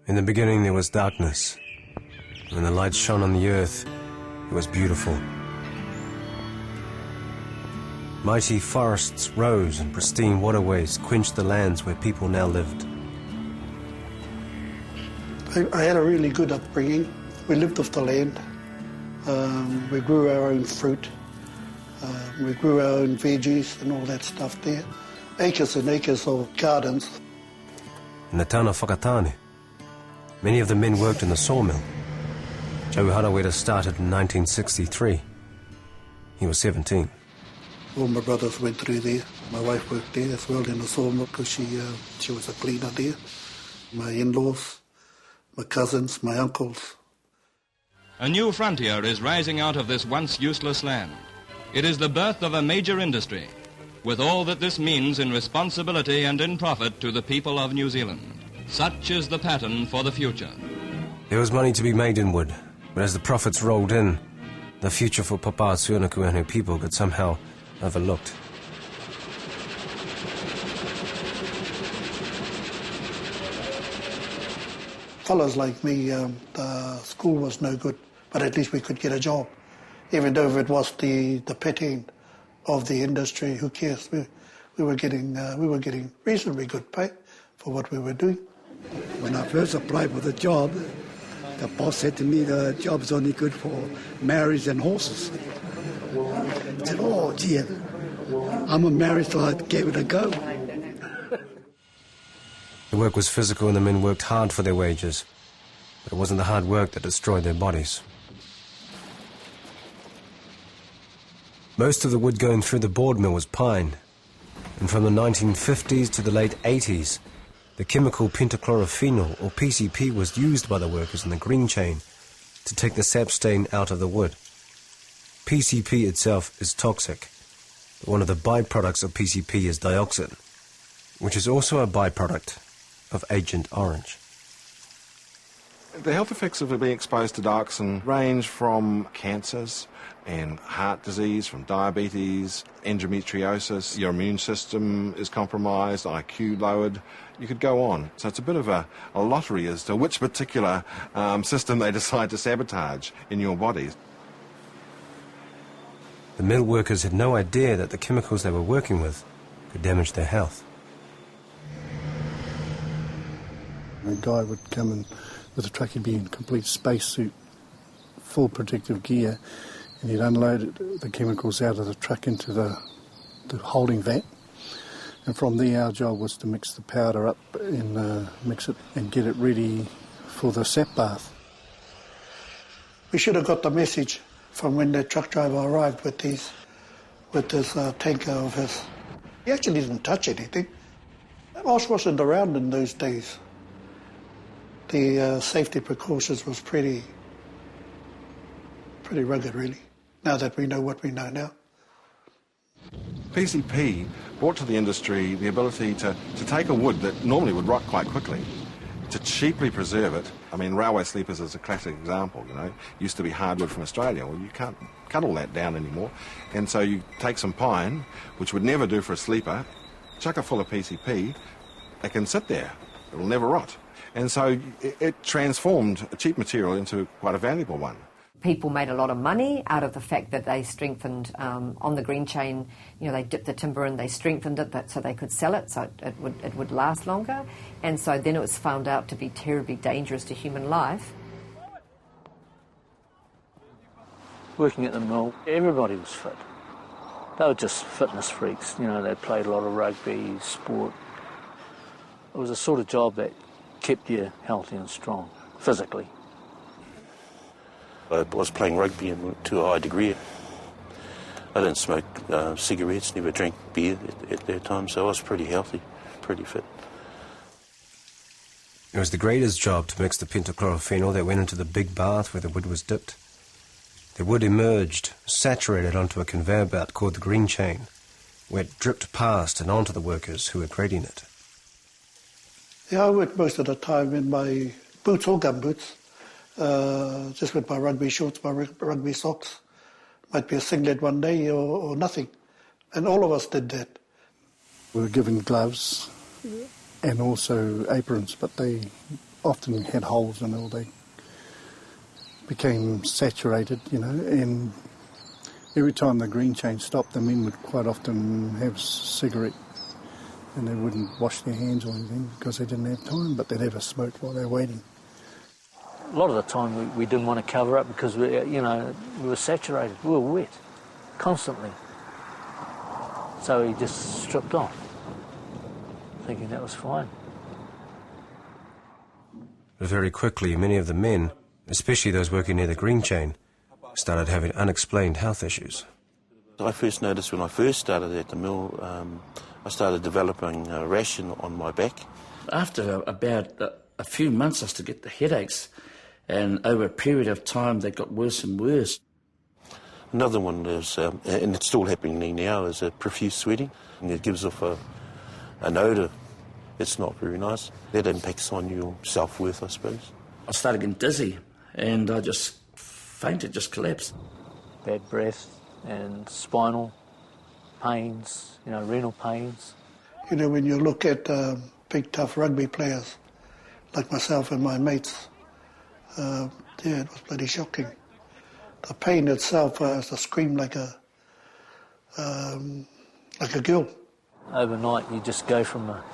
In the beginning there was darkness. When the light shone on the earth, it was beautiful. Mighty forests rose and pristine waterways quenched the lands where people now lived. I had a really good upbringing. We lived off the land. We grew our own fruit. We grew our own veggies and all that stuff there. Acres and acres of gardens. In the town of Whakatane, many of the men worked in the sawmill. Joe Harawira started in 1963. He was 17. All my brothers went through there. My wife worked there as well in the sawmill because she was a cleaner there. My in-laws, my cousins, my uncles. A new frontier is rising out of this once useless land. It is the birth of a major industry, with all that this means in responsibility and in profit to the people of New Zealand. Such is the pattern for the future. There was money to be made in wood, but as the profits rolled in, the future for Papa Suanaku and her people got somehow overlooked. Fellows like me, the school was no good, but at least we could get a job. Even though it was the pet end of the industry, who cares? We were getting reasonably good pay for what we were doing. When I first applied for the job, the boss said to me the job's only good for marriage and horses. I said, oh, gee, I'm a married, so I gave it a go. The work was physical and the men worked hard for their wages, but it wasn't the hard work that destroyed their bodies. Most of the wood going through the board mill was pine, and from the 1950s to the late 80s, the chemical pentachlorophenol, or PCP, was used by the workers in the green chain to take the sap stain out of the wood. PCP itself is toxic, but one of the byproducts of PCP is dioxin, which is also a byproduct of Agent Orange. The health effects of being exposed to dioxin range from cancers and heart disease, from diabetes, endometriosis, your immune system is compromised, IQ lowered. You could go on. So it's a bit of a lottery as to which particular system they decide to sabotage in your bodies. The mill workers had no idea that the chemicals they were working with could damage their health. A guy would come in with a truck, he'd be in complete spacesuit, full protective gear, and he'd unload the chemicals out of the truck into the holding vat. And from there our job was to mix the powder up and mix it and get it ready for the sap bath. We should have got the message from when the truck driver arrived with this tanker of his. He actually didn't touch anything. Moss wasn't around in those days. The safety precautions was pretty rugged, really, now that we know what we know now. PCP brought to the industry the ability to take a wood that normally would rot quite quickly, to cheaply preserve it. I mean, railway sleepers is a classic example, you know. Used to be hardwood from Australia. Well, you can't cut all that down anymore. And so you take some pine, which would never do for a sleeper, chuck it full of PCP, it can sit there. It'll never rot. And so it transformed a cheap material into quite a valuable one. People made a lot of money out of the fact that they strengthened on the green chain. You know, they dipped the timber and they strengthened it so they could sell it, so it would last longer. And so then it was found out to be terribly dangerous to human life. Working at the mill, everybody was fit. They were just fitness freaks. You know, they played a lot of rugby, sport. It was a sort of job that kept you healthy and strong, physically. I was playing rugby to a high degree. I didn't smoke cigarettes, never drank beer at that time, so I was pretty healthy, pretty fit. It was the grader's job to mix the pentachlorophenol that went into the big bath where the wood was dipped. The wood emerged, saturated onto a conveyor belt called the green chain, where it dripped past and onto the workers who were grading it. Yeah, I worked most of the time in my boots or gum boots, just with my rugby shorts, my rugby socks. Might be a singlet one day or nothing. And all of us did that. We were given gloves and also aprons, but they often had holes in it, they became saturated, and every time the green chain stopped, the men would quite often have a cigarette, and they wouldn't wash their hands or anything because they didn't have time, but they'd have a smoke while they were waiting. A lot of the time we didn't want to cover up because we were saturated, we were wet, constantly. So he just stripped off, thinking that was fine. But very quickly, many of the men, especially those working near the green chain, started having unexplained health issues. I first noticed when I first started at the mill, I started developing a rash on my back. After about a few months, I started to get the headaches, and over a period of time, they got worse and worse. Another one is, and it's still happening now, is a profuse sweating. And it gives off an odour. It's not very nice. That impacts on your self-worth, I suppose. I started getting dizzy, and I just fainted, just collapsed. Bad breath and spinal pains, renal pains. When you look at big, tough rugby players, like myself and my mates, it was bloody shocking. The pain itself was a scream like a girl. Overnight, you just go from a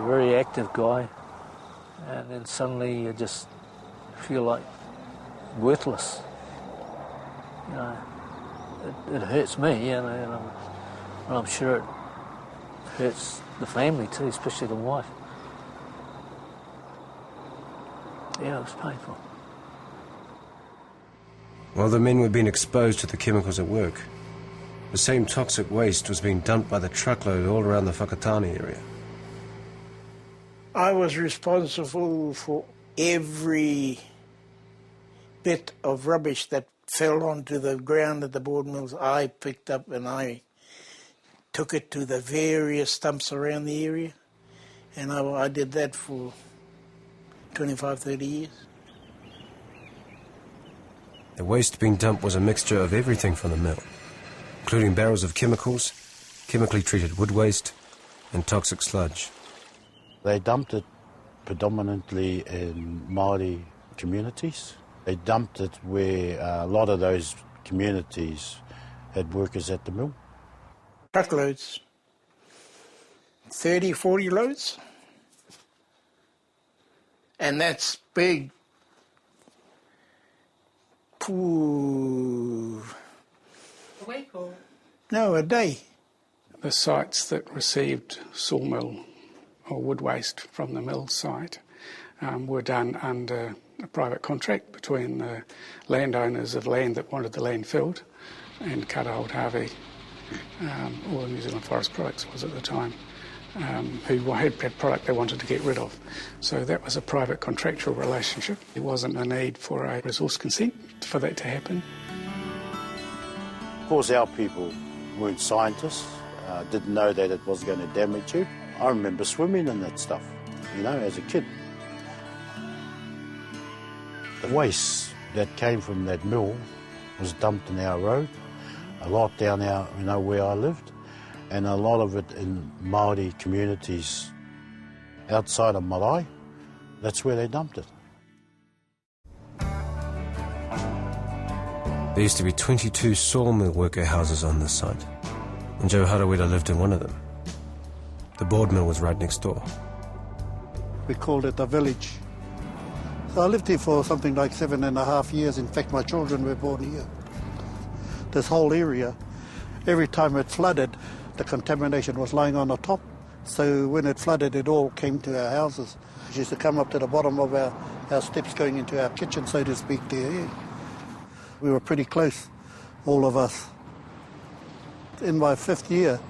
very active guy, and then suddenly you just feel like worthless. It hurts me, and I'm sure it hurts the family too, especially the wife. Yeah, it was painful. While the men were being exposed to the chemicals at work, the same toxic waste was being dumped by the truckload all around the Whakatane area. I was responsible for every bit of rubbish that fell onto the ground at the board mills. I picked up and I took it to the various dumps around the area, and I did that for 25, 30 years. The waste being dumped was a mixture of everything from the mill, including barrels of chemicals, chemically treated wood waste, and toxic sludge. They dumped it predominantly in Māori communities. They dumped it where a lot of those communities had workers at the mill. Truckloads, 30, 40 loads. And that's big. Ooh. A week or? No, a day. The sites that received sawmill or wood waste from the mill site were done under a private contract between the landowners of land that wanted the land filled and Kata Old Harvey, or New Zealand Forest Products was at the time, who had product they wanted to get rid of. So that was a private contractual relationship. There wasn't a need for a resource consent for that to happen. Of course, our people weren't scientists, didn't know that it was going to damage you. I remember swimming in that stuff, as a kid. The waste that came from that mill was dumped in our road, a lot down where I lived, and a lot of it in Māori communities outside of Marae. That's where they dumped it. There used to be 22 sawmill worker houses on this site, and Joe Harawira lived in one of them. The board mill was right next door. We called it the village. So I lived here for something like 7.5 years. In fact, my children were born here. This whole area, every time it flooded, the contamination was lying on the top. So when it flooded, it all came to our houses. It used to come up to the bottom of our steps going into our kitchen, so to speak, there. Yeah. We were pretty close, all of us. In my 5th year,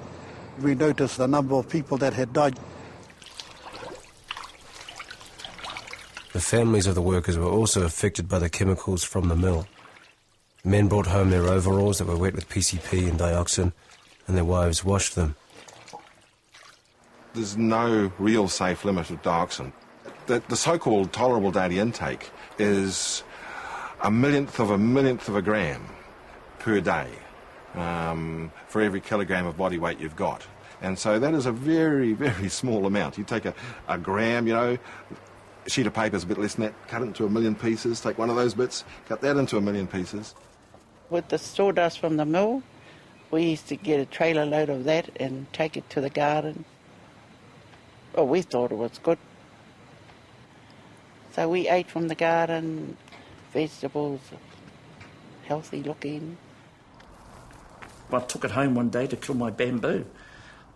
we noticed the number of people that had died. The families of the workers were also affected by the chemicals from the mill. Men brought home their overalls that were wet with PCP and dioxin, and their wives washed them. There's no real safe limit of dioxin. The so-called tolerable daily intake is a millionth of a gram per day for every kilogram of body weight you've got. And so that is a very, very small amount. You take a gram, you know, a sheet of paper is a bit less than that, cut it into 1 million pieces, take one of those bits, cut that into 1 million pieces. With the sawdust from the mill, we used to get a trailer load of that and take it to the garden. Well, we thought it was good. So we ate from the garden, vegetables, healthy looking. I took it home one day to kill my bamboo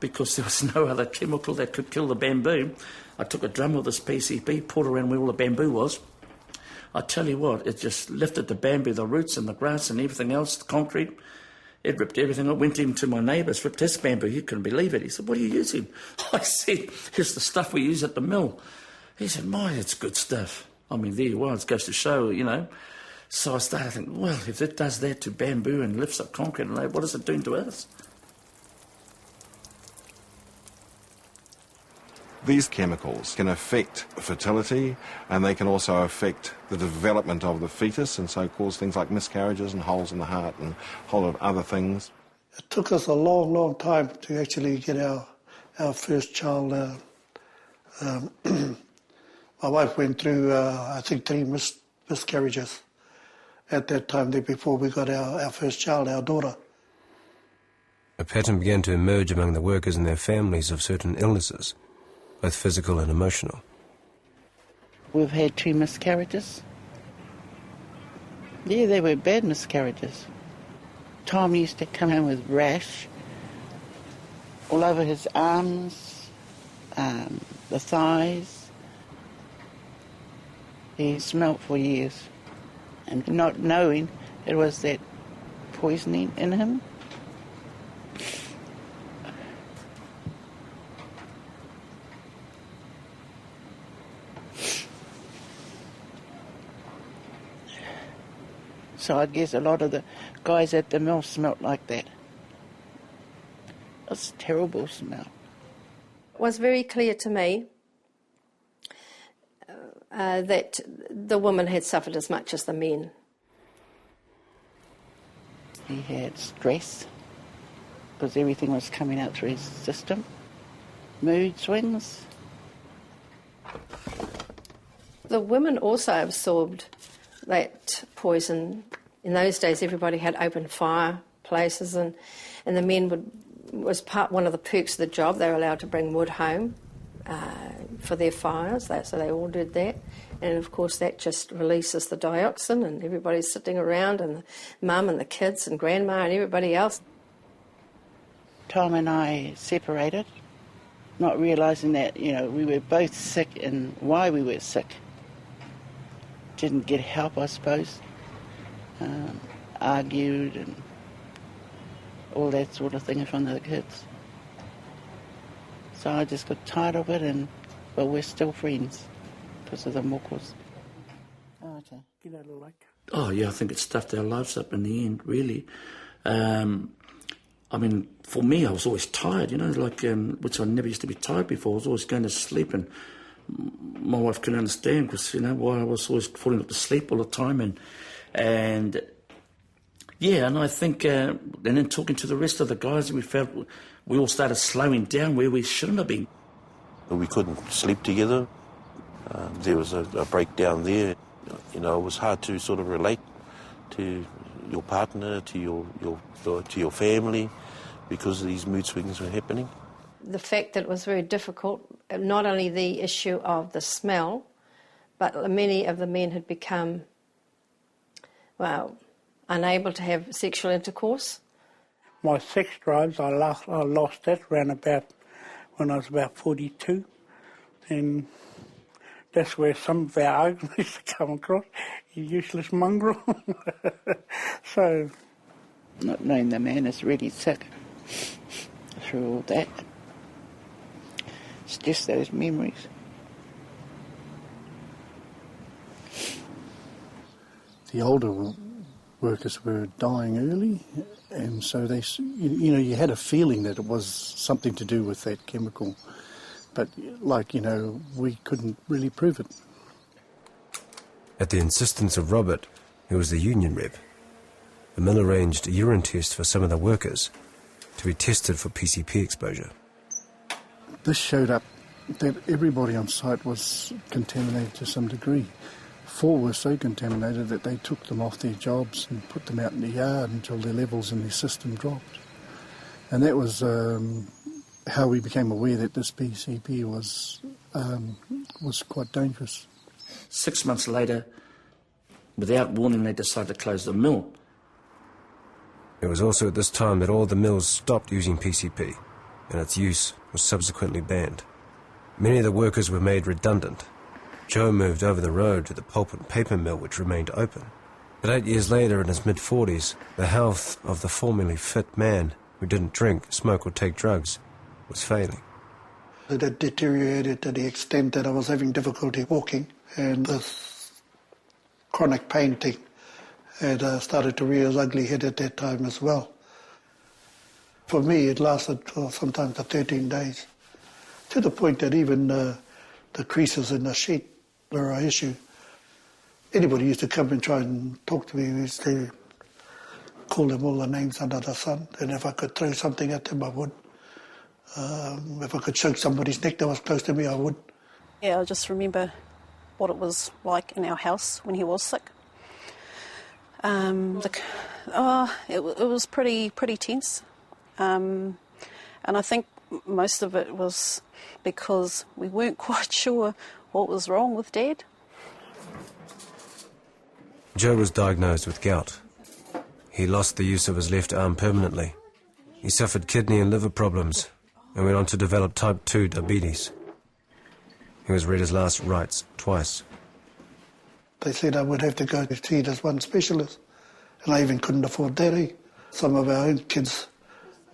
because there was no other chemical that could kill the bamboo. I took a drum of this PCP, poured around where all the bamboo was. I tell you what, it just lifted the bamboo, the roots and the grass and everything else, the concrete. It ripped everything. I went even to my neighbours, ripped his bamboo. He couldn't believe it. He said, "What are you using?" I said, "Here's the stuff we use at the mill." He said, "My, it's good stuff." I mean, there you are. It goes to show, you know. So I started thinking, well, if it does that to bamboo and lifts up concrete, what is it doing to us? These chemicals can affect fertility, and they can also affect the development of the fetus, and so cause things like miscarriages and holes in the heart and a whole lot of other things. It took us a long, long time to actually get our first child. My wife went through, I think, 3 miscarriages at that time before we got our first child, our daughter. A pattern began to emerge among the workers and their families of certain illnesses, both physical and emotional. We've had 2 miscarriages. Yeah, they were bad miscarriages. Tom used to come home with rash all over his arms, the thighs. He smelt for years, and not knowing it was that poisoning in him. So I guess a lot of the guys at the mill smelt like that. It's a terrible smell. It was very clear to me that the woman had suffered as much as the men. He had stress because everything was coming out through his system. Mood swings. The women also absorbed that poison. In those days, everybody had open fireplaces, and the men was one of the perks of the job. They were allowed to bring wood home for their fires, so they all did that. And of course, that just releases the dioxin, and everybody's sitting around, and the mum and the kids and grandma and everybody else. Tom and I separated, not realising that, you know, we were both sick and why we were sick. Didn't get help, I suppose. Argued and all that sort of thing in front of the kids. So I just got tired of it, but we're still friends because of the mokos. Oh, okay. Oh, yeah, I think it stuffed our lives up in the end, really. I mean, for me, I was always tired, you know, which I never used to be tired before. I was always going to sleep, and my wife couldn't understand because, you know, why I was always falling to sleep all the time. And yeah, and I think, and then talking to the rest of the guys, we felt we all started slowing down where we shouldn't have been. We couldn't sleep together. There was a breakdown there. You know, it was hard to sort of relate to your partner, to your family, because these mood swings were happening. The fact that it was very difficult, not only the issue of the smell, but many of the men had become, well, unable to have sexual intercourse. My sex drives, I lost that when I was about 42, and that's where some of our arguments come across. You useless mongrel. So, not knowing the man is really sick through all that. It's just those memories. The older workers were dying early, and so they, you know, you had a feeling that it was something to do with that chemical, but we couldn't really prove it. At the insistence of Robert, who was the union rep, the mill arranged a urine test for some of the workers to be tested for PCP exposure. This showed up that everybody on site was contaminated to some degree. 4 were so contaminated that they took them off their jobs and put them out in the yard until their levels in their system dropped. And that was how we became aware that this PCP was quite dangerous. 6 months later, without warning, they decided to close the mill. It was also at this time that all the mills stopped using PCP, and its use was subsequently banned. Many of the workers were made redundant. Joe moved over the road to the pulp and paper mill, which remained open. But 8 years later, in his mid-40s, the health of the formerly fit man who didn't drink, smoke or take drugs was failing. It had deteriorated to the extent that I was having difficulty walking, and this chronic pain thing had started to rear its ugly head at that time as well. For me, it lasted for sometimes 13 days, to the point that even the creases in the sheet were an issue. Anybody used to come and try and talk to me, we used to call them all the names under the sun, and if I could throw something at them, I would. If I could choke somebody's neck that was close to me, I would. Yeah, I just remember what it was like in our house when he was sick. It was pretty tense. And I think most of it was because we weren't quite sure what was wrong with Dad. Joe was diagnosed with gout. He lost the use of his left arm permanently. He suffered kidney and liver problems and went on to develop type 2 diabetes. He was read his last rites twice. They said I would have to go to see just one specialist, and I even couldn't afford that. Some of our own kids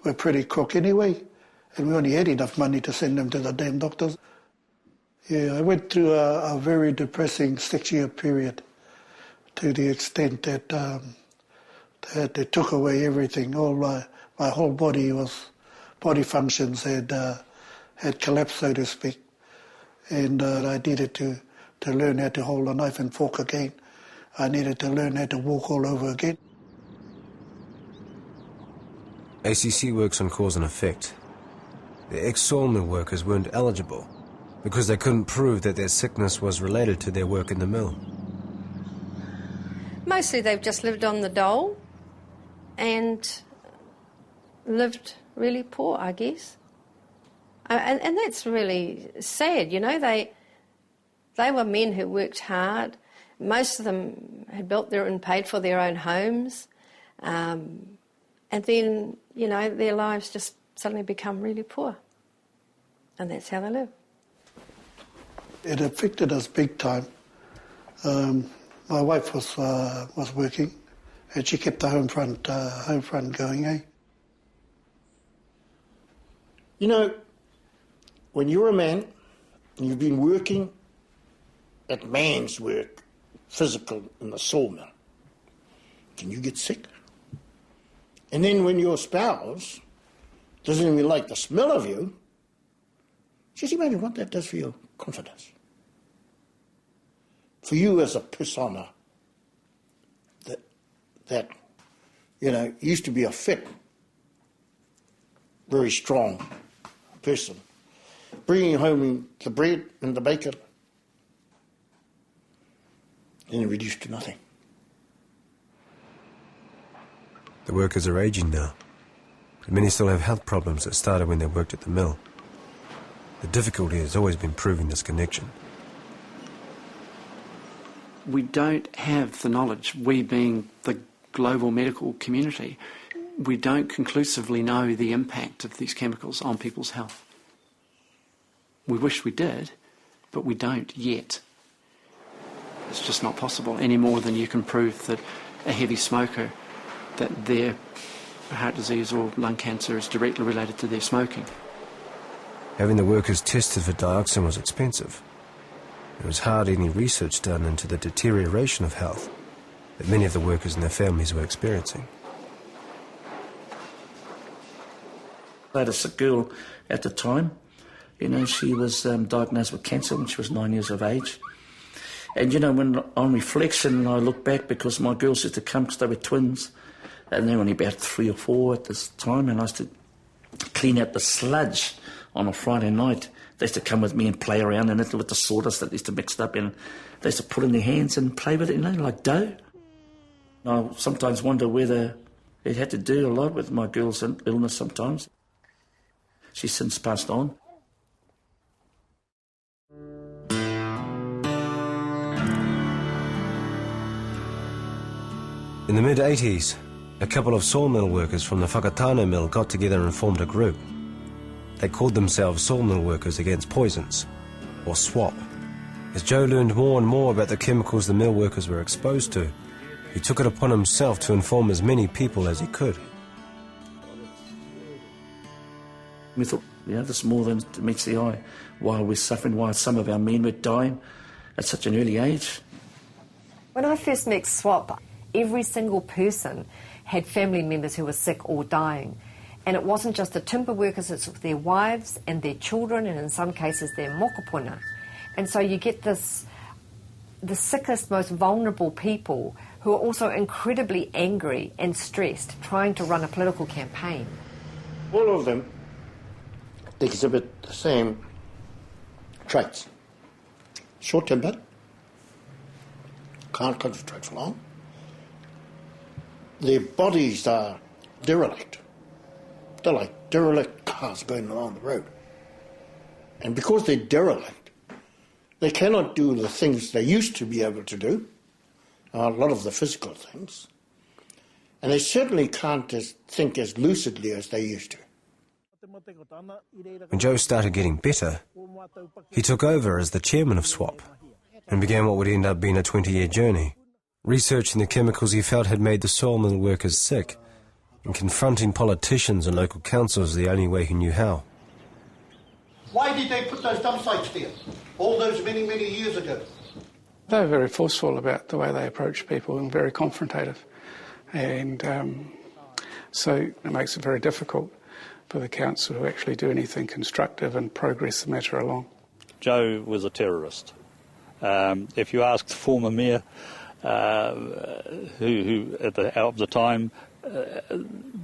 were pretty crook anyway, and we only had enough money to send them to the damn doctors. Yeah, I went through a very depressing 6-year period, to the extent that they took away everything. All my whole body functions had collapsed, so to speak, and I needed to learn how to hold a knife and fork again. I needed to learn how to walk all over again. ACC works on cause and effect. The ex-sawmill workers weren't eligible because they couldn't prove that their sickness was related to their work in the mill. Mostly they've just lived on the dole and lived really poor, I guess. And that's really sad, you know. They were men who worked hard. Most of them had built their and paid for their own homes. And then, you know, their lives just suddenly become really poor. And that's how they live. It affected us big time. My wife was working, and she kept the home front going, You know, when you're a man and you've been working at man's work, physical, in the sawmill, can you get sick? And then when your spouse doesn't even like the smell of you, just imagine what that does for your confidence. For you as a persona that you know, used to be a fit, very strong person, bringing home the bread and the bacon, and reduced to nothing. The workers are aging now, but many still have health problems that started when they worked at the mill. The difficulty has always been proving this connection. We don't have the knowledge, we being the global medical community, we don't conclusively know the impact of these chemicals on people's health. We wish we did, but we don't yet. It's just not possible any more than you can prove that a heavy smoker, that their heart disease or lung cancer is directly related to their smoking. Having the workers tested for dioxin was expensive. There was hardly any research done into the deterioration of health that many of the workers and their families were experiencing. I had a sick girl at the time. You know, she was diagnosed with cancer when she was 9 years of age. And, you know, when on reflection, I look back, because my girls used to come because they were twins, and they were only about 3 or 4 at this time, and I used to clean out the sludge on a Friday night, they used to come with me and play around in it with the sawdust that they used to mix it up in. They used to put it in their hands and play with it, like dough. I sometimes wonder whether it had to do a lot with my girl's illness sometimes. She's since passed on. In the mid-80s, a couple of sawmill workers from the Whakatane mill got together and formed a group. They called themselves Sawmill Workers Against Poisons, or SWAP. As Joe learned more and more about the chemicals the mill workers were exposed to, he took it upon himself to inform as many people as he could. We thought, there's more than meets the eye. While we're suffering, while some of our men were dying at such an early age. When I first met SWAP, every single person had family members who were sick or dying. And it wasn't just the timber workers, it's their wives and their children, and in some cases their mokopuna. And so you get the sickest, most vulnerable people who are also incredibly angry and stressed, trying to run a political campaign. All of them exhibit the same traits. Short-tempered, can't concentrate for long. Their bodies are derelict. They're like derelict cars going along the road. And because they're derelict, they cannot do the things they used to be able to do, a lot of the physical things, and they certainly can't think as lucidly as they used to. When Joe started getting better, he took over as the chairman of SWAP and began what would end up being a 20-year journey, researching the chemicals he felt had made the sawmill workers sick, and confronting politicians and local councils the only way he knew how. Why did they put those dump sites there all those many, many years ago? They were very forceful about the way they approached people and very confrontative. And so it makes it very difficult for the council to actually do anything constructive and progress the matter along. Joe was a terrorist. If you ask the former mayor, who at the time,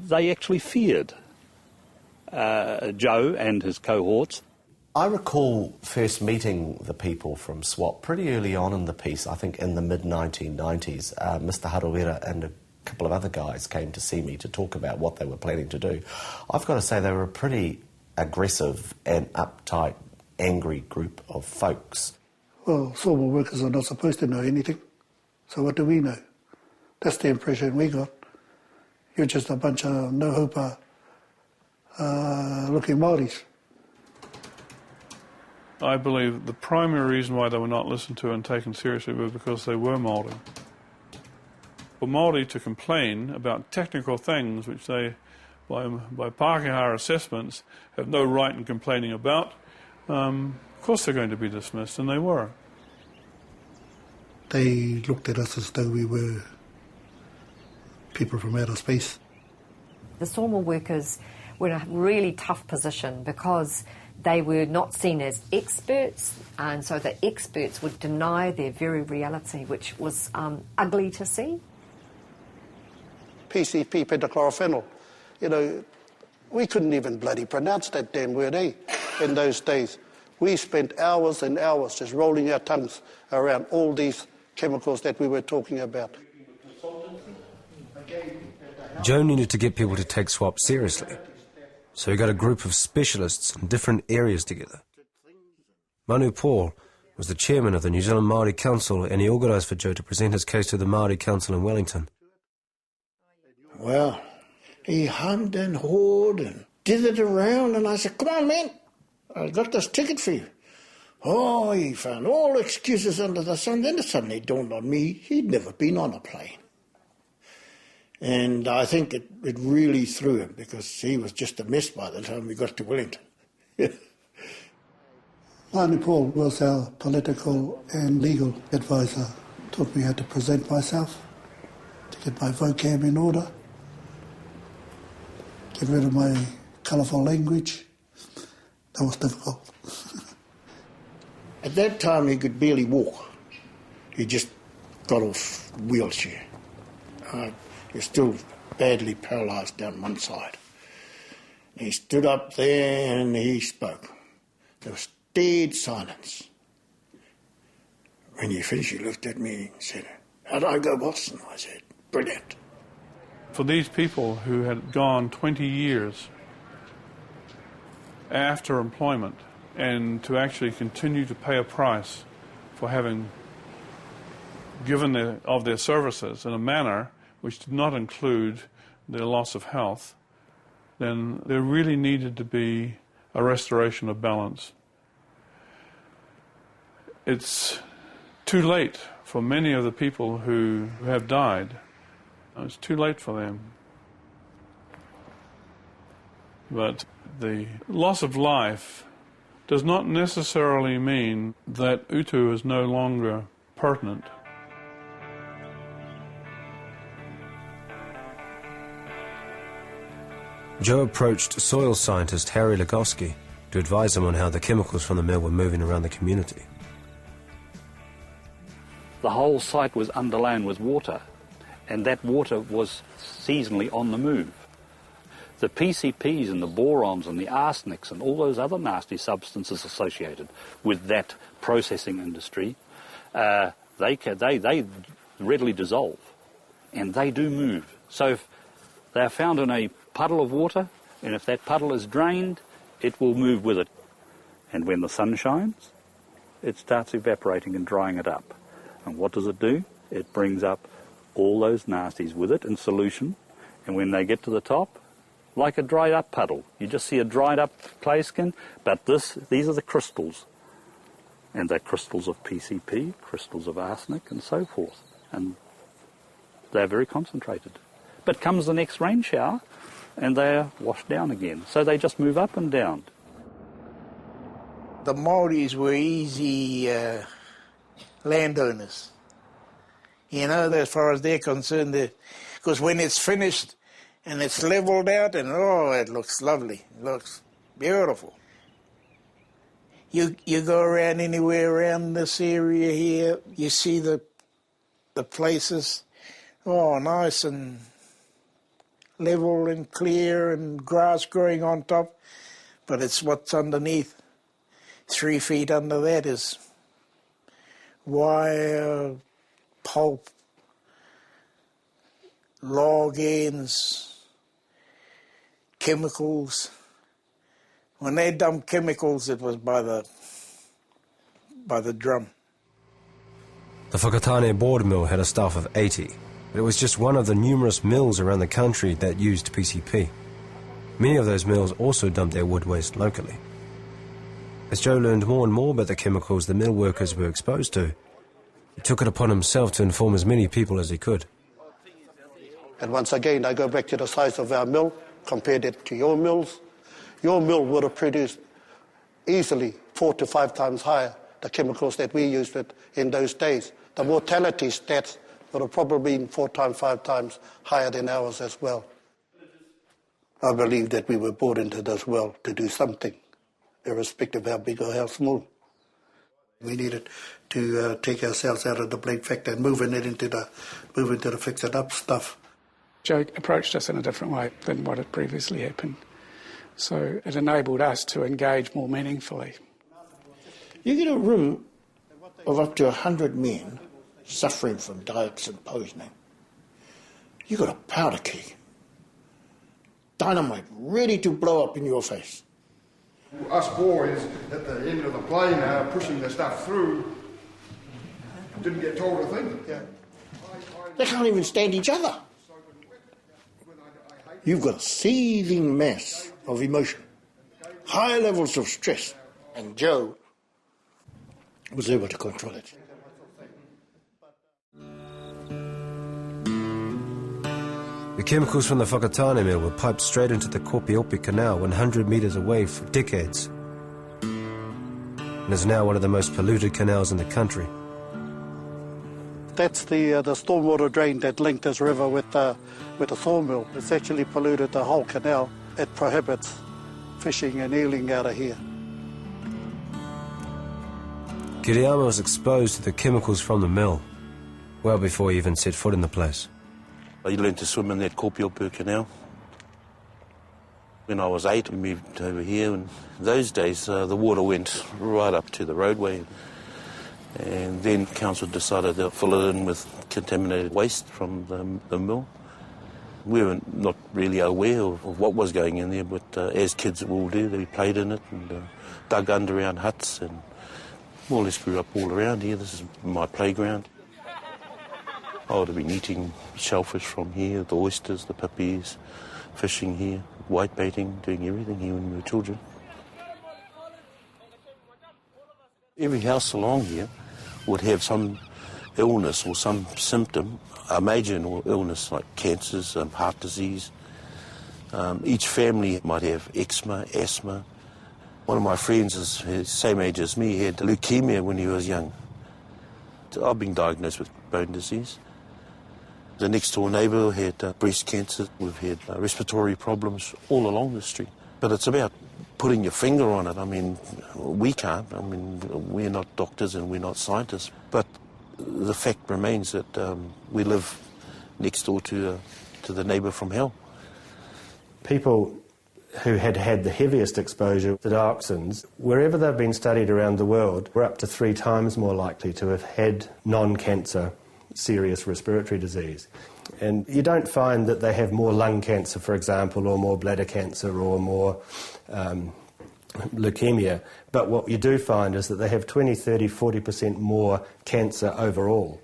they actually feared Joe and his cohorts. I recall first meeting the people from SWAP pretty early on in the piece, I think in the mid-1990s. Mr. Harawira and a couple of other guys came to see me to talk about what they were planning to do. I've got to say they were a pretty aggressive and uptight, angry group of folks. Well, sawmill workers are not supposed to know anything, so what do we know? That's the impression we got. You're just a bunch of no-hoper looking Māoris. I believe the primary reason why they were not listened to and taken seriously was because they were Māori. For Māori to complain about technical things which they, by Pākehā assessments, have no right in complaining about, of course they're going to be dismissed, and they were. They looked at us as though we were people from outer space. The sawmill workers were in a really tough position because they were not seen as experts, and so the experts would deny their very reality, which was ugly to see. PCP, pentachlorophenol. You know, we couldn't even bloody pronounce that damn word, in those days. We spent hours and hours just rolling our tongues around all these chemicals that we were talking about. Joe needed to get people to take SWAP seriously, so he got a group of specialists in different areas together. Manu Paul was the chairman of the New Zealand Māori Council, and he organised for Joe to present his case to the Māori Council in Wellington. Well, he hummed and hawed and dithered around, and I said, "Come on, man, I got this ticket for you." Oh, he found all excuses under the sun. Then it suddenly dawned on me he'd never been on a plane. And I think it really threw him, because he was just a mess by the time we got to Wellington. Manu Paul was our political and legal advisor. Taught me how to present myself, to get my vocab in order, get rid of my colourful language. That was difficult. At that time, he could barely walk. He just got off wheelchair. He was still badly paralysed down one side. He stood up there and he spoke. There was dead silence. When he finished, he looked at me and said, "How'd I go, boss?" And I said, "Brilliant." For these people who had gone 20 years after employment and to actually continue to pay a price for having given of their services in a manner which did not include their loss of health, then there really needed to be a restoration of balance. It's too late for many of the people who have died. It's too late for them. But the loss of life does not necessarily mean that utu is no longer pertinent. Joe approached soil scientist Harry Legowski to advise him on how the chemicals from the mill were moving around the community. The whole site was underlain with water, and that water was seasonally on the move. The PCPs and the borons and the arsenics and all those other nasty substances associated with that processing industry, they readily dissolve, and they do move. So if they're found in a puddle of water, and if that puddle is drained, it will move with it. And when the sun shines, it starts evaporating and drying it up. And what does it do? It brings up all those nasties with it in solution, and when they get to the top, like a dried up puddle, you just see a dried up clay skin, but these are the crystals. And they're crystals of PCP, crystals of arsenic, and so forth. And they're very concentrated. But comes the next rain shower, and they're washed down again. So they just move up and down. The Māoris were easy landowners. You know, as far as they're concerned, because when it's finished and it's levelled out, and oh, it looks lovely. It looks beautiful. You go around anywhere around this area here, you see the places, oh, nice and level and clear and grass growing on top, but it's what's underneath. 3 feet under that is wire, pulp, log ends, chemicals. When they dumped chemicals, it was by the drum. The Whakatane board mill had a staff of 80, but it was just one of the numerous mills around the country that used PCP. Many of those mills also dumped their wood waste locally. As Joe learned more and more about the chemicals the mill workers were exposed to, he took it upon himself to inform as many people as he could. And once again, I go back to the size of our mill, compared it to your mills. Your mill would have produced easily 4 to 5 times higher the chemicals that we used in those days. The mortality stats would have probably been 4 times, 5 times higher than ours as well. I believe that we were brought into this world to do something, irrespective of how big or how small. We needed to take ourselves out of the blade factor and move it into the fix-it-up stuff. Joe approached us in a different way than what had previously happened. So it enabled us to engage more meaningfully. You get a room of up to 100 men suffering from dioxin poisoning. You got a powder keg, dynamite ready to blow up in your face. Us boys at the end of the plane pushing the stuff through didn't get told a thing. Yeah. They can't even stand each other. You've got a seething mass of emotion, high levels of stress, and Joe was able to control it. The chemicals from the Whakatane mill were piped straight into the Kopiopi Canal 100 metres away for decades, and is now one of the most polluted canals in the country. That's the stormwater drain that linked this river with the sawmill. It's actually polluted the whole canal. It prohibits fishing and eeling out of here. Kiriyama was exposed to the chemicals from the mill well before he even set foot in the place. I learned to swim in that Kopiopi Canal. When I was 8, we moved over here, and in those days the water went right up to the roadway. And then council decided to fill it in with contaminated waste from the mill. We were not really aware of what was going in there, but as kids will do, we played in it and dug underground huts and more or less grew up all around here. This is my playground. I would have been eating shellfish from here, the oysters, the pippies, fishing here, whitebaiting, doing everything here when we were children. Every house along here would have some illness or some symptom, a major illness like cancers, heart disease. Each family might have eczema, asthma. One of my friends is the same age as me. He had leukemia when he was young. I've been diagnosed with bone disease. The next door neighbour had breast cancer. We've had respiratory problems all along the street. But it's about putting your finger on it. I mean, we can't. I mean, we're not doctors and we're not scientists. But the fact remains that we live next door to the neighbour from hell. People who had had the heaviest exposure to dioxins, wherever they've been studied around the world, were up to 3 times more likely to have had non-cancer serious respiratory disease. And you don't find that they have more lung cancer, for example, or more bladder cancer or more leukemia, but what you do find is that they have 20, 30, 40% more cancer overall.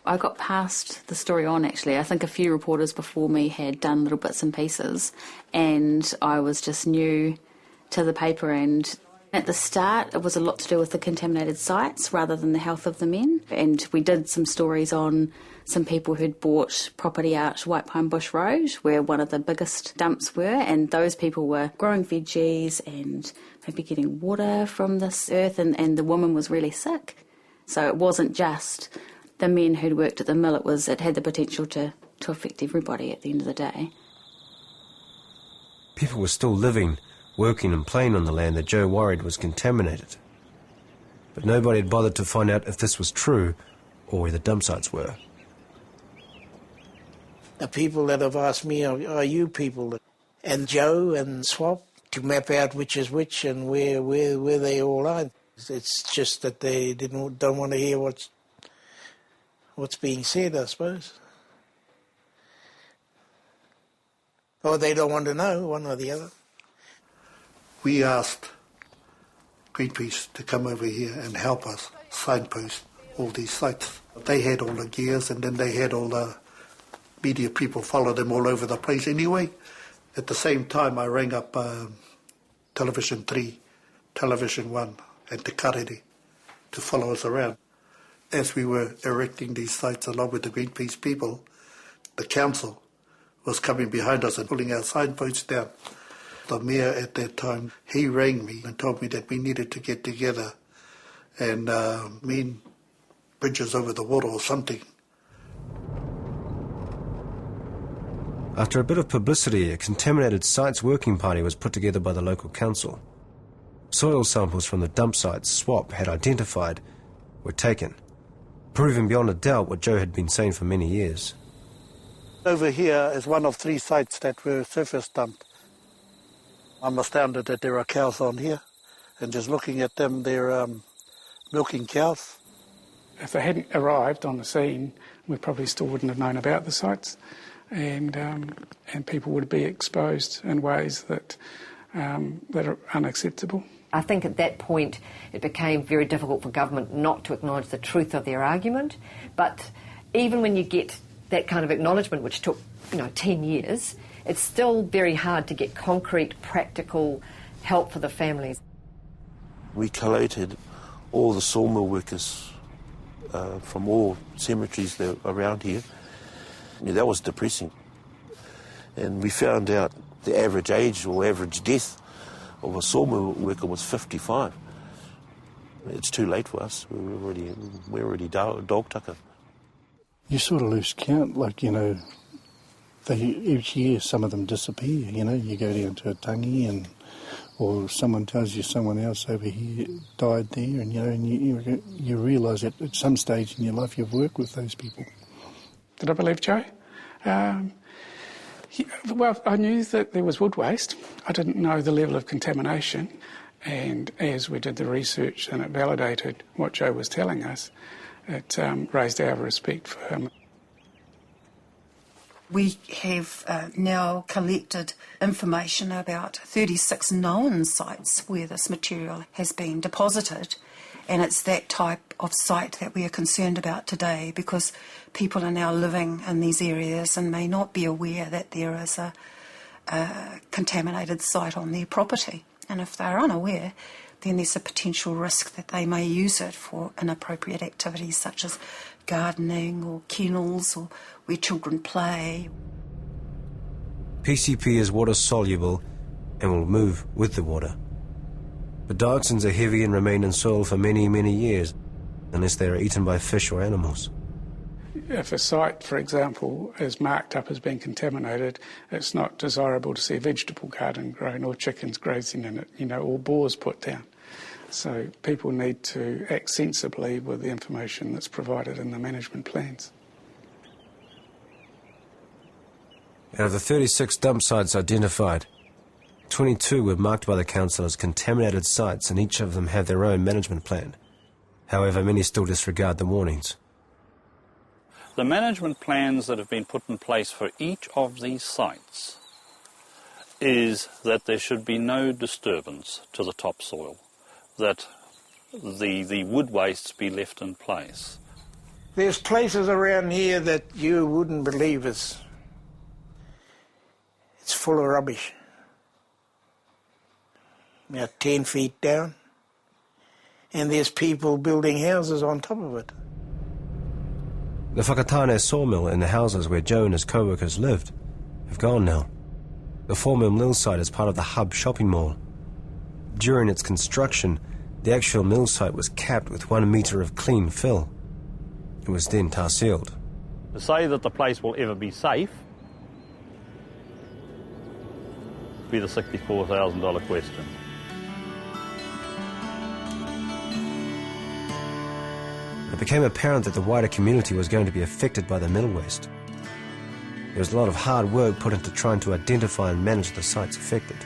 I got passed the story on, actually. I think a few reporters before me had done little bits and pieces, and I was just new to the paper. And at the start, it was a lot to do with the contaminated sites rather than the health of the men. And we did some stories on some people who'd bought property out White Pine Bush Road, where one of the biggest dumps were, and those people were growing veggies and maybe getting water from this earth, and the woman was really sick. So it wasn't just the men who'd worked at the mill, it had the potential to affect everybody at the end of the day. People were still living, working and playing on the land that Joe worried was contaminated. But nobody had bothered to find out if this was true or where the dump sites were. The people that have asked me are you people, and Joe and Swap, to map out which is which and where they all are. It's just that they don't want to hear what's being said, I suppose. Or they don't want to know, one or the other. We asked Greenpeace to come over here and help us signpost all these sites. They had all the gears, and then they had all the media people follow them all over the place anyway. At the same time, I rang up Television 3, Television 1, and Te Karere to follow us around. As we were erecting these sites along with the Greenpeace people, the council was coming behind us and pulling our signposts down. The mayor at that time, he rang me and told me that we needed to get together and mean bridges over the water or something. After a bit of publicity, a contaminated sites working party was put together by the local council. Soil samples from the dump sites Swap had identified were taken, proving beyond a doubt what Joe had been saying for many years. Over here is one of 3 sites that were surface dumped. I'm astounded that there are cows on here, and just looking at them, they're milking cows. If they hadn't arrived on the scene, we probably still wouldn't have known about the sites, and people would be exposed in ways that are unacceptable. I think at that point it became very difficult for government not to acknowledge the truth of their argument. But even when you get that kind of acknowledgement, which took 10 years, it's still very hard to get concrete, practical help for the families. We collated all the sawmill workers from all cemeteries that are around here. That was depressing. And we found out the average age or average death of a sawmill worker was 55. It's too late for us. We're already dog tucker. You sort of lose count, each year some of them disappear, you go down to a tangi or someone tells you someone else over here died there, and you realise that at some stage in your life you've worked with those people. Did I believe Joe? Yeah, well, I knew that there was wood waste. I didn't know the level of contamination. And as we did the research and it validated what Joe was telling us, it raised our respect for him. We have now collected information about 36 known sites where this material has been deposited, and it's that type of site that we are concerned about today, because people are now living in these areas and may not be aware that there is a contaminated site on their property. And if they're unaware, then there's a potential risk that they may use it for inappropriate activities such as gardening or kennels or where children play. PCP is water soluble and will move with the water. But dioxins are heavy and remain in soil for many, many years, unless they are eaten by fish or animals. If a site, for example, is marked up as being contaminated, it's not desirable to see a vegetable garden grown or chickens grazing in it, or boars put down. So people need to act sensibly with the information that's provided in the management plans. Out of the 36 dump sites identified, 22 were marked by the council as contaminated sites, and each of them have their own management plan. However, many still disregard the warnings. The management plans that have been put in place for each of these sites is that there should be no disturbance to the topsoil, that the wood wastes be left in place. There's places around here that you wouldn't believe it's full of rubbish. About 10 feet down. And there's people building houses on top of it. The Whakatane sawmill and the houses where Joe and his co-workers lived have gone now. The former mill site is part of the Hub shopping mall. During its construction, the actual mill site was capped with 1 metre of clean fill. It was then tar sealed. To say that the place will ever be safe be the $64,000 question. It became apparent that the wider community was going to be affected by the mill waste. There was a lot of hard work put into trying to identify and manage the sites affected.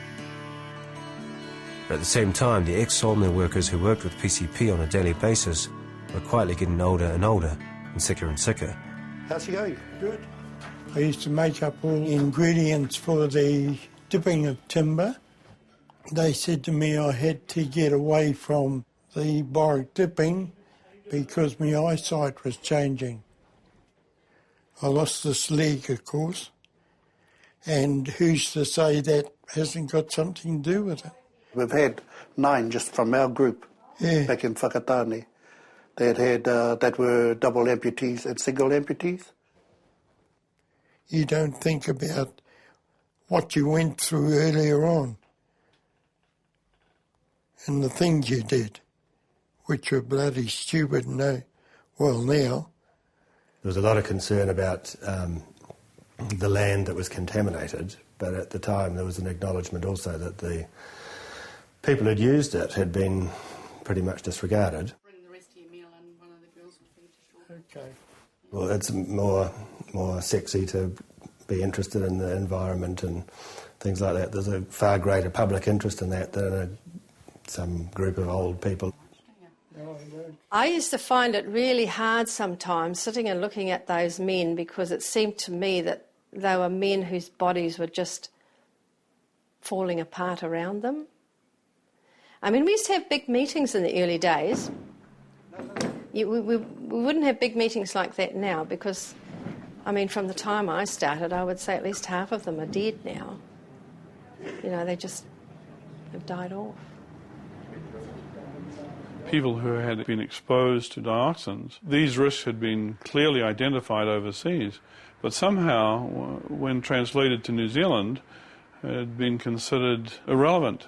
But at the same time, the ex-sawmill workers who worked with PCP on a daily basis were quietly getting older and older and sicker. How's he going? Good. I used to make up all the ingredients for the dipping of timber. They said to me I had to get away from the boric dipping because my eyesight was changing. I lost this leg, of course, and who's to say that hasn't got something to do with it? We've had 9 just from our group back in Whakatane that were double amputees and single amputees. You don't think about what you went through earlier on and the things you did, which were bloody stupid now. There was a lot of concern about the land that was contaminated, but at the time there was an acknowledgement also that the people who'd used it had been pretty much disregarded. Bring the rest of your meal and one of the girls will feed you shortly. Okay. Well, it's more sexy to be interested in the environment and things like that. There's a far greater public interest in that than some group of old people. I used to find it really hard sometimes sitting and looking at those men, because it seemed to me that they were men whose bodies were just falling apart around them. I mean, we used to have big meetings in the early days. We wouldn't have big meetings like that now because, I mean, from the time I started, I would say at least half of them are dead now. They just have died off. People who had been exposed to dioxins, these risks had been clearly identified overseas, but somehow, when translated to New Zealand, had been considered irrelevant,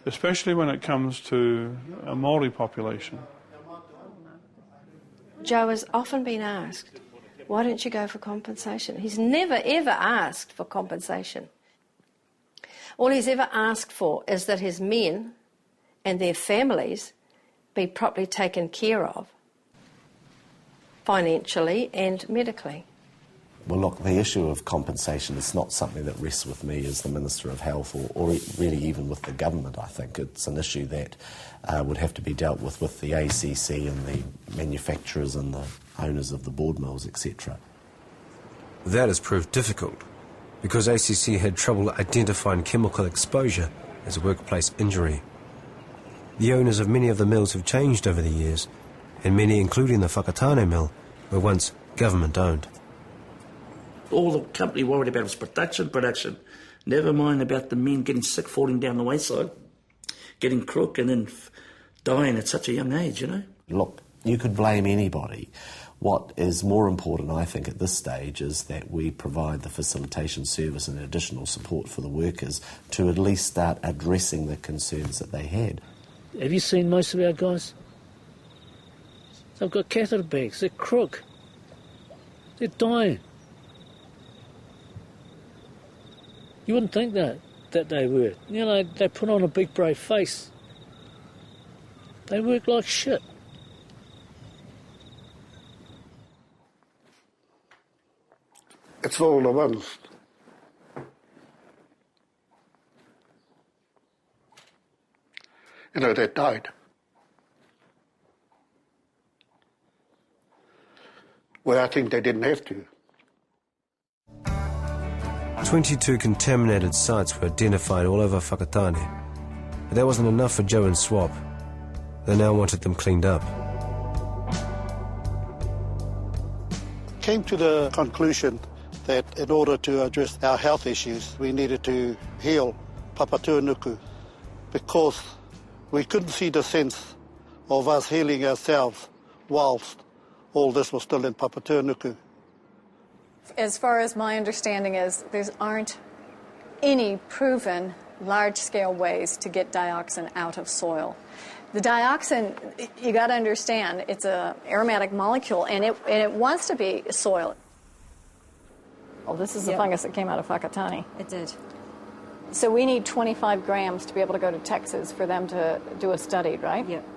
especially when it comes to a Māori population. Joe has often been asked, why don't you go for compensation? He's never, ever asked for compensation. All he's ever asked for is that his men and their families be properly taken care of, financially and medically. Well, look, the issue of compensation is not something that rests with me as the Minister of Health or really even with the government, I think. It's an issue that would have to be dealt with the ACC and the manufacturers and the owners of the board mills, etc. That has proved difficult because ACC had trouble identifying chemical exposure as a workplace injury. The owners of many of the mills have changed over the years, and many, including the Whakatane mill, were once government-owned. All the company worried about was production. Never mind about the men getting sick, falling down the wayside, getting crook and then dying at such a young age, you know. Look, you could blame anybody. What is more important, I think, at this stage is that we provide the facilitation service and additional support for the workers to at least start addressing the concerns that they had. Have you seen most of our guys? They've got catheter bags, they're crook. They're dying. You wouldn't think that they were. You know, they put on a big brave face. They work like shit. It's all the ones. You know, that died. Well, I think they didn't have to. 22 contaminated sites were identified all over Whakatane. But that wasn't enough for Joe and Swap. They now wanted them cleaned up. Came to the conclusion that in order to address our health issues, we needed to heal Papatūānuku because we couldn't see the sense of us healing ourselves whilst all this was still in Papatūānuku. As far as my understanding is, there aren't any proven large-scale ways to get dioxin out of soil. The dioxin, you got to understand, it's an aromatic molecule, and it wants to be soil. Well, this is the fungus that came out of Whakatane. It did. So we need 25 grams to be able to go to Texas for them to do a study, right? Yep.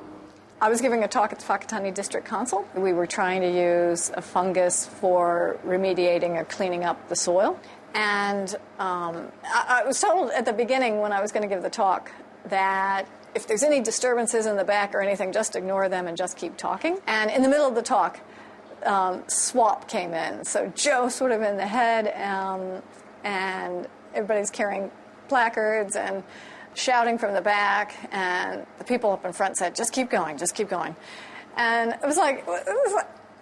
I was giving a talk at the Whakatane District Council. We were trying to use a fungus for remediating or cleaning up the soil. And I was told at the beginning when I was going to give the talk that if there's any disturbances in the back or anything, just ignore them and just keep talking. And in the middle of the talk, Swap came in. So Joe sort of in the head, and everybody's carrying placards and shouting from the back, and the people up in front said, just keep going, just keep going. And it was like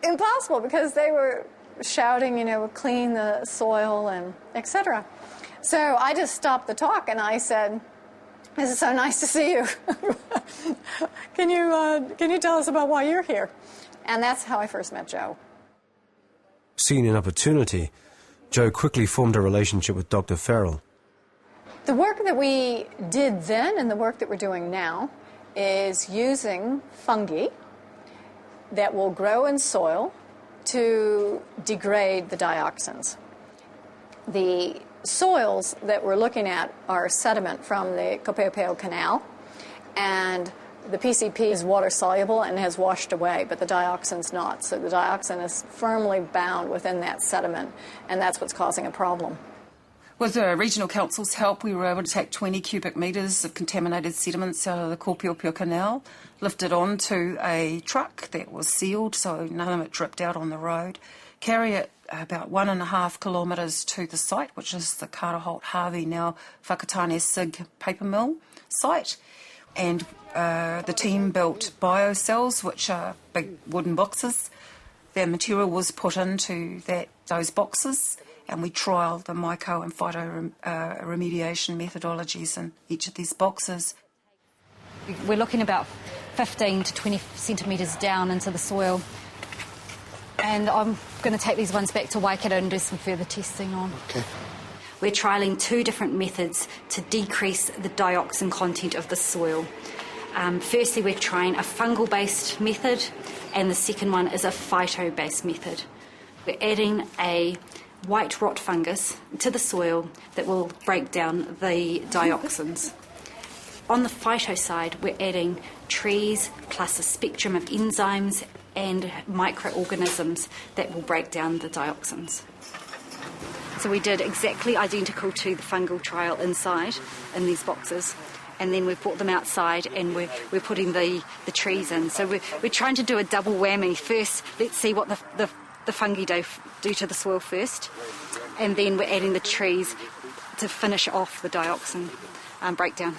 impossible because they were shouting, you know, clean the soil and etc. So I just stopped the talk and I said, this is so nice to see you. Can you tell us about why you're here? And that's how I first met Joe. Seeing an opportunity, Joe quickly formed a relationship with Dr. Farrell. The work that we did then and the work that we're doing now is using fungi that will grow in soil to degrade the dioxins. The soils that we're looking at are sediment from the Kopeopeo Canal, and the PCP is water soluble and has washed away, but the dioxin's not. So the dioxin is firmly bound within that sediment, and that's what's causing a problem. With the regional council's help, we were able to take 20 cubic metres of contaminated sediments out of the Kopeopeo Canal, lift it onto a truck that was sealed so none of it dripped out on the road, carry it about 1.5 kilometres to the site, which is the Karaholt Harvey, now Whakatane Sig paper mill site. And the team built biocells, which are big wooden boxes. Their material was put into those boxes, and we trialled the myco and phyto remediation methodologies in each of these boxes. We're looking about 15 to 20 centimetres down into the soil, and I'm going to take these ones back to Waikato and do some further testing on. Okay. We're trialling 2 different methods to decrease the dioxin content of the soil. Firstly, we're trying a fungal-based method, and the second one is a phyto-based method. We're adding a white rot fungus to the soil that will break down the dioxins. On the phyto side, we're adding trees plus a spectrum of enzymes and microorganisms that will break down the dioxins. So we did exactly identical to the fungal trial inside in these boxes. And then we've brought them outside and we're putting the trees in. So we're trying to do a double whammy. First, let's see what the fungi do to the soil first. And then we're adding the trees to finish off the dioxin breakdown.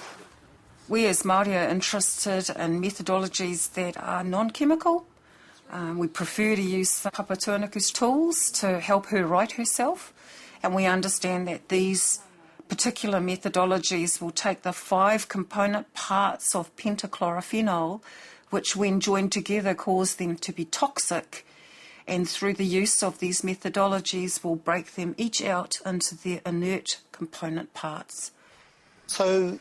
We as Māori are interested in methodologies that are non-chemical. We prefer to use Papa Tuanuku's tools to help her right herself. And we understand that these particular methodologies will take the 5 component parts of pentachlorophenol, which when joined together cause them to be toxic, and through the use of these methodologies will break them each out into their inert component parts. So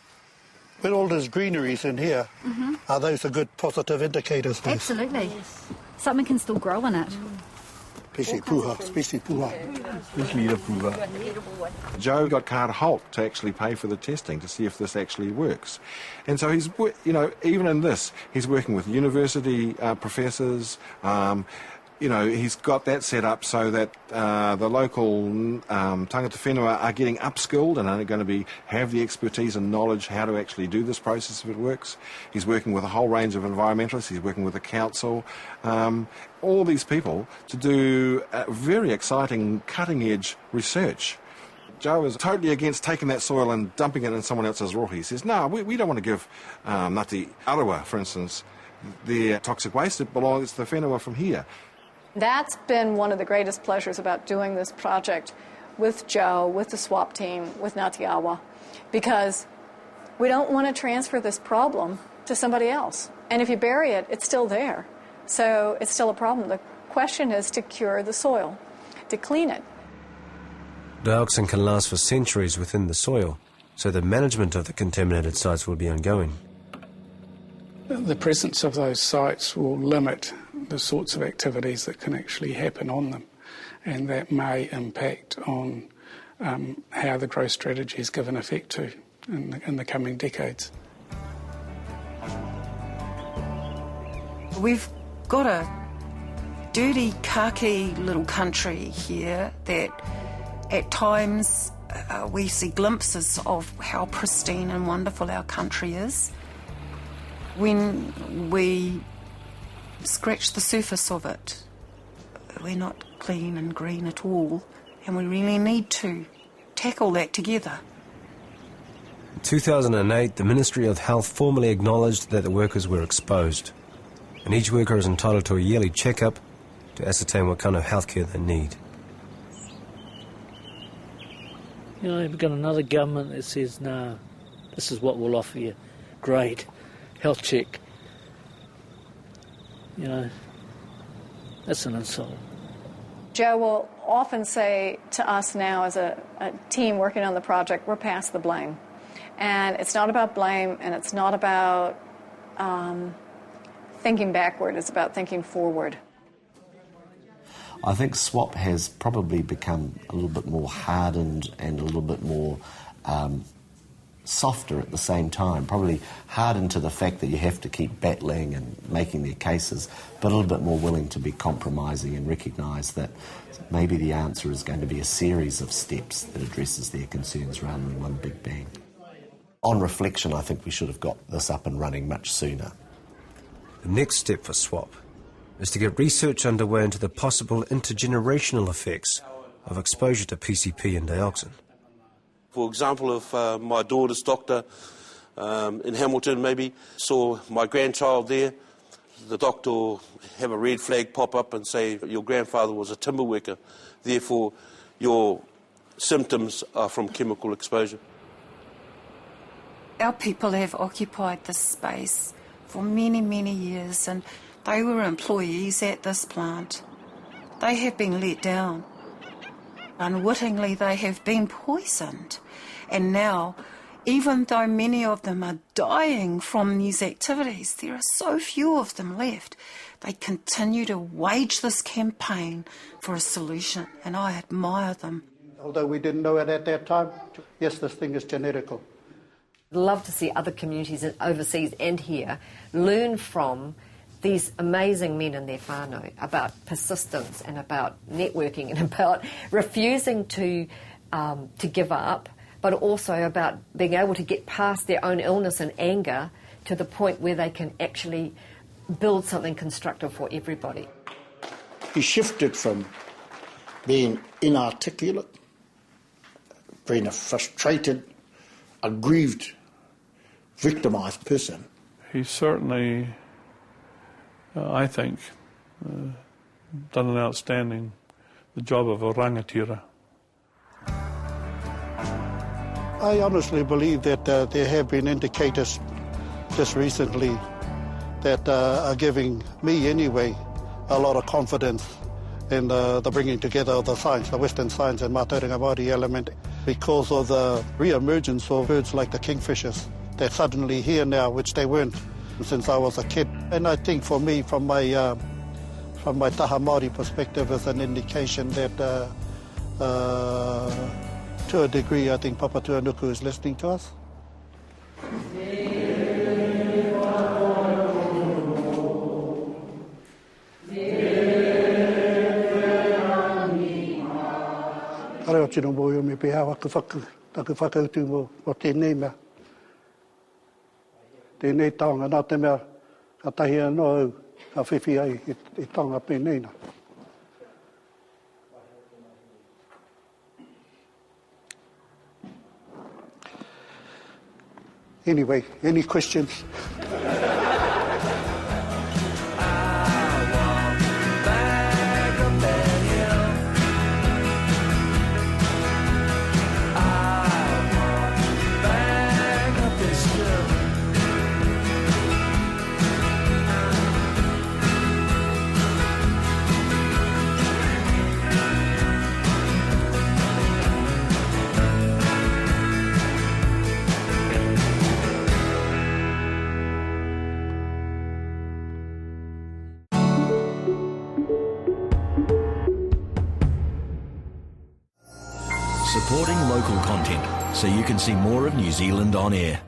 when all those greeneries in here, are those a good positive indicators? Absolutely. Something can still grow in it. Especially the puha. Joe got Carter Holt to actually pay for the testing to see if this actually works. And so he's, even in this, he's working with university professors. He's got that set up so that the local tangata whenua are getting upskilled and are going to have the expertise and knowledge how to actually do this process if it works. He's working with a whole range of environmentalists. He's working with the council. All these people to do very exciting, cutting-edge research. Joe is totally against taking that soil and dumping it in someone else's rohi. He says, no, we don't want to give Ngāti Arawa, for instance, their toxic waste. It belongs to the whenua from here. That's been one of the greatest pleasures about doing this project with Joe, with the SWAP team, with Ngāti Awa, because we don't want to transfer this problem to somebody else. And if you bury it, it's still there. So it's still a problem. The question is to cure the soil, to clean it. Dioxin can last for centuries within the soil, so the management of the contaminated sites will be ongoing. The presence of those sites will limit the sorts of activities that can actually happen on them, and that may impact on how the growth strategy is given effect to in the coming decades. We've got a dirty, khaki little country here that at times we see glimpses of how pristine and wonderful our country is. When we scratch the surface of it, we're not clean and green at all, and we really need to tackle that together. In 2008, the Ministry of Health formally acknowledged that the workers were exposed, and each worker is entitled to a yearly checkup to ascertain what kind of healthcare they need. We've got another government that says, no, this is what we'll offer you. Great. Health check. That's an insult. Joe will often say to us now as a team working on the project, we're past the blame. And it's not about blame, and it's not about thinking backward, it's about thinking forward. I think SWAP has probably become a little bit more hardened and a little bit more softer at the same time, probably hardened to the fact that you have to keep battling and making their cases, but a little bit more willing to be compromising and recognise that maybe the answer is going to be a series of steps that addresses their concerns rather than one big bang. On reflection, I think we should have got this up and running much sooner. The next step for SWAP is to get research underway into the possible intergenerational effects of exposure to PCP and dioxin. For example, if my daughter's doctor in Hamilton maybe saw my grandchild there, the doctor will have a red flag pop up and say, your grandfather was a timber worker, therefore your symptoms are from chemical exposure. Our people have occupied this space for many, many years, and they were employees at this plant. They have been let down. Unwittingly, they have been poisoned. And now, even though many of them are dying from these activities, there are so few of them left. They continue to wage this campaign for a solution, and I admire them. Although we didn't know it at that time, yes, this thing is genetical. I'd love to see other communities overseas and here learn from these amazing men in their whānau about persistence and about networking and about refusing to to give up, but also about being able to get past their own illness and anger to the point where they can actually build something constructive for everybody. He shifted from being inarticulate, being a frustrated, aggrieved, victimised person. He certainly, I think, done an outstanding job of a rangatira. I honestly believe that there have been indicators just recently that are giving me, anyway, a lot of confidence in the bringing together of the science, the Western science and Mātauranga Māori element, because of the re-emergence of birds like the kingfishers. They're suddenly here now, which they weren't since I was a kid. And I think for me, from my taha Māori perspective, is an indication that to a degree, I think Papa Tuanuku is listening to us. Areo tino mo yo me pēhā taku whakautu mo tēnei mea. Tēnei taonga nā te mea ka tahi anō au ka whiwhi ai I taonga pēnei nā. Anyway, any questions? Supporting local content so you can see more of New Zealand on air.